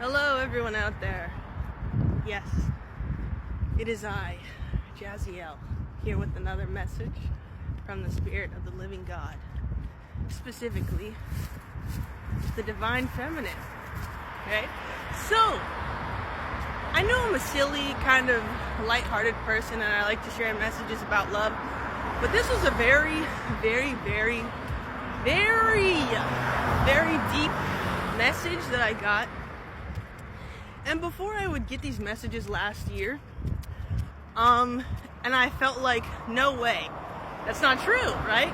Hello everyone out there. Yes, it is I, Jazziel, here with another message from the Spirit of the Living God. Specifically, the Divine Feminine. Okay? So, I know I'm a silly, kind of lighthearted person and I like to share messages about love, but this was a very, very, very, very, very deep message that I got. And before I would get these messages last year, and I felt like, no way, that's not true, right?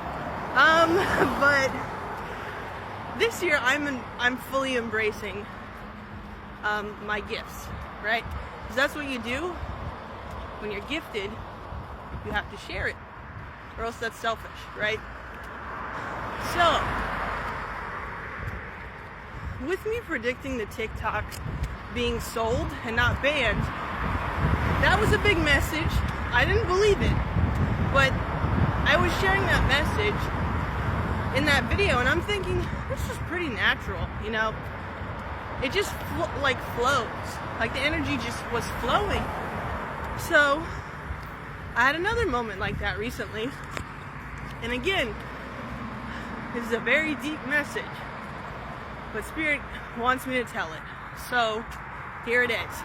But this year I'm fully embracing my gifts, right? Because that's what you do when you're gifted. You have to share it, or else that's selfish, right? So, with me predicting the TikTok being sold and not banned, that was a big message. I didn't believe it, but I was sharing that message in that video and I'm thinking, this is pretty natural, you know? It just flows, like the energy just was flowing. So I had another moment like that recently, and again, this is a very deep message, but Spirit wants me to tell it. So here it is,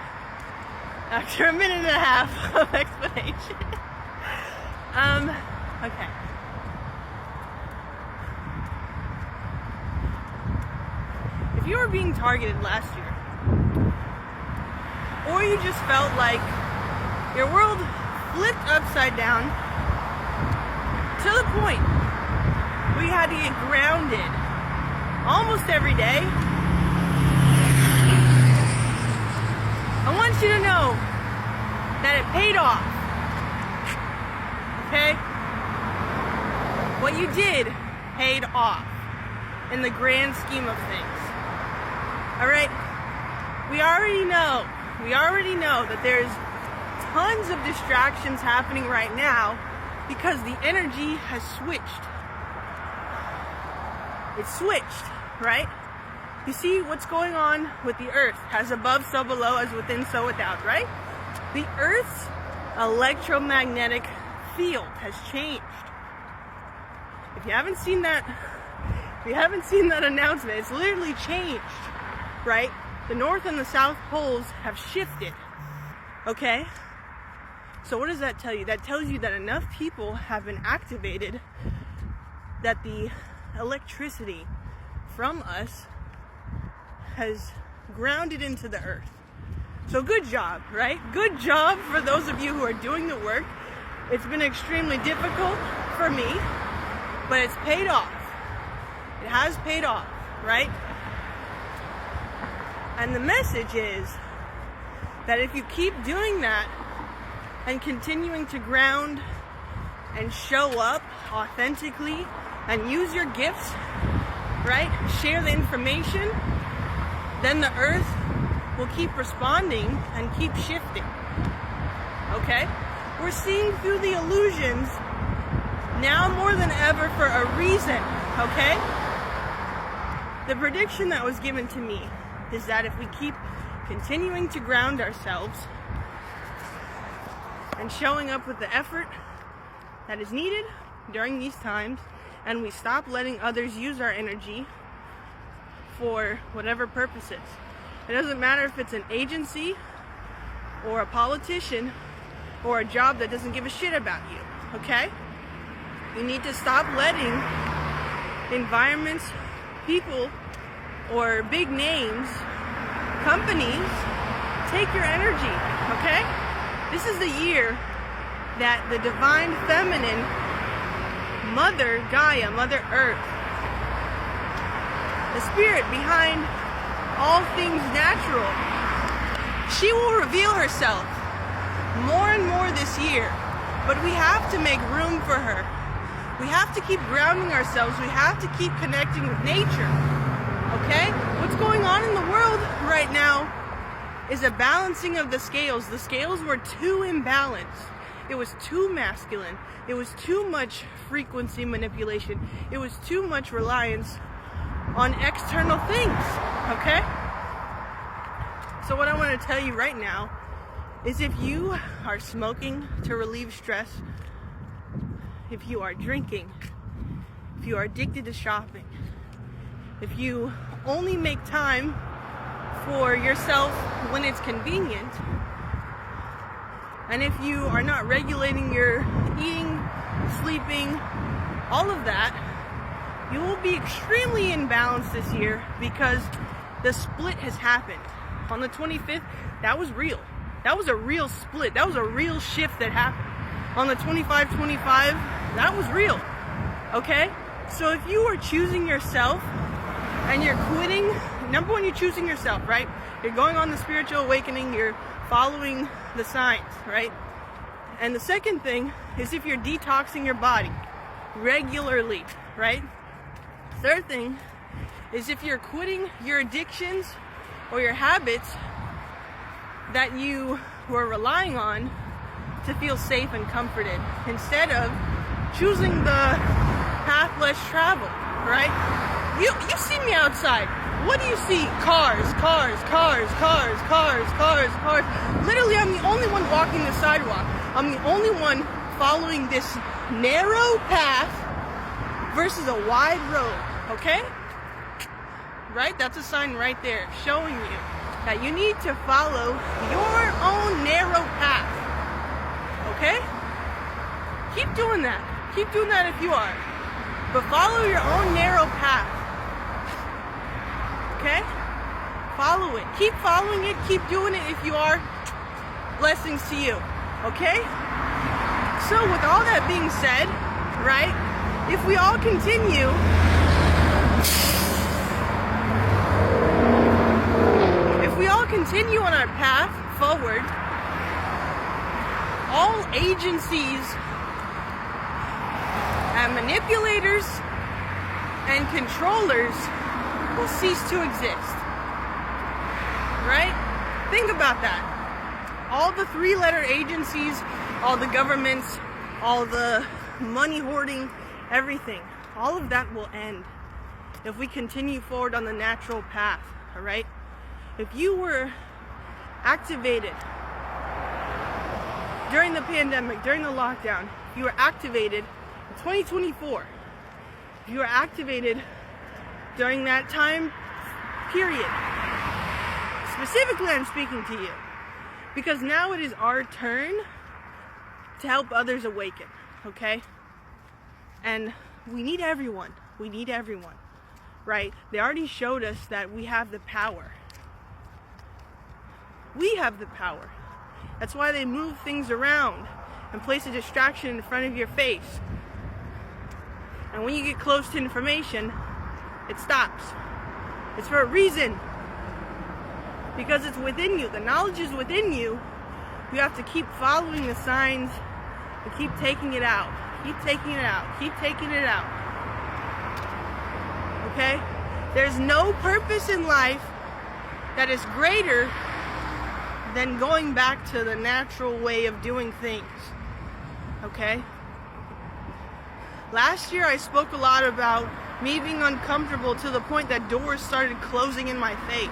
after a minute and a half of explanation. Okay. If you were being targeted last year, or you just felt like your world flipped upside down to the point where you had to get grounded almost every day, I want you to know that it paid off, okay? What you did paid off in the grand scheme of things, all right? We already know that there's tons of distractions happening right now because the energy has switched. It's switched, right? You see what's going on with the earth, as above, so below, as within, so without, right? The earth's electromagnetic field has changed. If you haven't seen that announcement, it's literally changed, right? The north and the south poles have shifted, okay? So what does that tell you? That tells you that enough people have been activated that the electricity from us has grounded into the earth. So good job, right? Good job for those of you who are doing the work. It's been extremely difficult for me, but it's paid off. It has paid off, right? And the message is that if you keep doing that and continuing to ground and show up authentically and use your gifts, right? Share the information, then the earth will keep responding and keep shifting, okay? We're seeing through the illusions now more than ever for a reason, okay? The prediction that was given to me is that if we keep continuing to ground ourselves and showing up with the effort that is needed during these times, and we stop letting others use our energy for whatever purposes. It doesn't matter if it's an agency or a politician or a job that doesn't give a shit about you, okay? You need to stop letting environments, people, or big names, companies, take your energy, okay? This is the year that the Divine Feminine, Mother Gaia, Mother Earth, the spirit behind all things natural, she will reveal herself more and more this year, but we have to make room for her. We have to keep grounding ourselves. We have to keep connecting with nature, okay? What's going on in the world right now is a balancing of the scales. The scales were too imbalanced. It was too masculine. It was too much frequency manipulation. It was too much reliance on external things, okay? So what I want to tell you right now is, if you are smoking to relieve stress, if you are drinking, if you are addicted to shopping, if you only make time for yourself when it's convenient, and if you are not regulating your eating, sleeping, all of that, you will be extremely imbalanced this year, because the split has happened. On the 25th, that was real. That was a real split. That was a real shift that happened. On the 25-25, that was real. Okay? So if you are choosing yourself and you're quitting, number one, you're choosing yourself, right? You're going on the spiritual awakening, you're following the signs, right? And the second thing is, if you're detoxing your body regularly, right? Third thing is, if you're quitting your addictions or your habits that you were relying on to feel safe and comforted, instead of choosing the path less traveled, right? You see me outside. What do you see? Cars. Literally, I'm the only one walking the sidewalk. I'm the only one following this narrow path versus a wide road, okay? Right? That's a sign right there showing you that you need to follow your own narrow path, okay? Keep doing that. Keep doing that if you are. But follow your own narrow path, okay? Follow it. Keep following it. Keep doing it if you are. Blessings to you, okay? So with all that being said, right, if we all continue on our path forward, all agencies and manipulators and controllers will cease to exist. Right? Think about that. All the three-letter agencies, all the governments, all the money hoarding, everything, all of that will end if we continue forward on the natural path. All right? If you were activated during the pandemic, during the lockdown, if you were activated in 2024, if you were activated during that time period, specifically I'm speaking to you, because now it is our turn to help others awaken, okay? And we need everyone. We need everyone, right? They already showed us that we have the power. We have the power. That's why they move things around and place a distraction in front of your face. And when you get close to information, it stops. It's for a reason. Because it's within you. The knowledge is within you. You have to keep following the signs and keep taking it out. Keep taking it out. Keep taking it out. Okay? There's no purpose in life that is greater than going back to the natural way of doing things. Okay? Last year I spoke a lot about me being uncomfortable to the point that doors started closing in my face.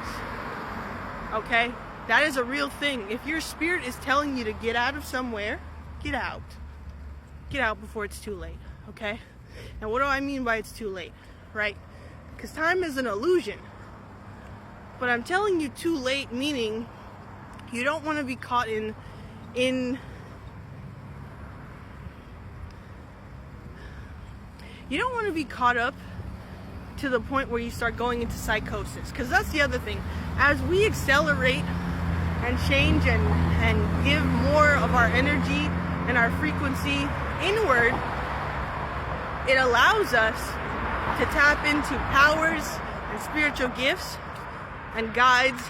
Okay? That is a real thing. If your spirit is telling you to get out of somewhere, get out. Get out before it's too late. Okay? And what do I mean by it's too late? Right? Because time is an illusion. But I'm telling you too late, meaning you don't want to be caught in you don't want to be caught up to the point where you start going into psychosis. Because that's the other thing. As we accelerate and change and give more of our energy and our frequency inward, it allows us to tap into powers and spiritual gifts and guides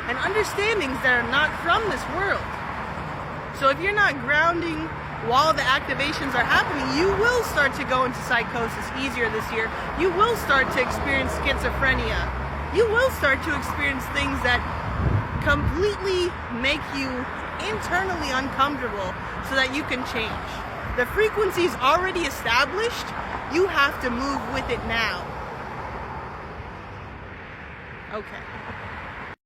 and understandings that are not from this world. So if you're not grounding while the activations are happening, you will start to go into psychosis easier this year. You will start to experience schizophrenia. You will start to experience things that completely make you internally uncomfortable so that you can change. The frequency is already established. You have to move with it now. Okay.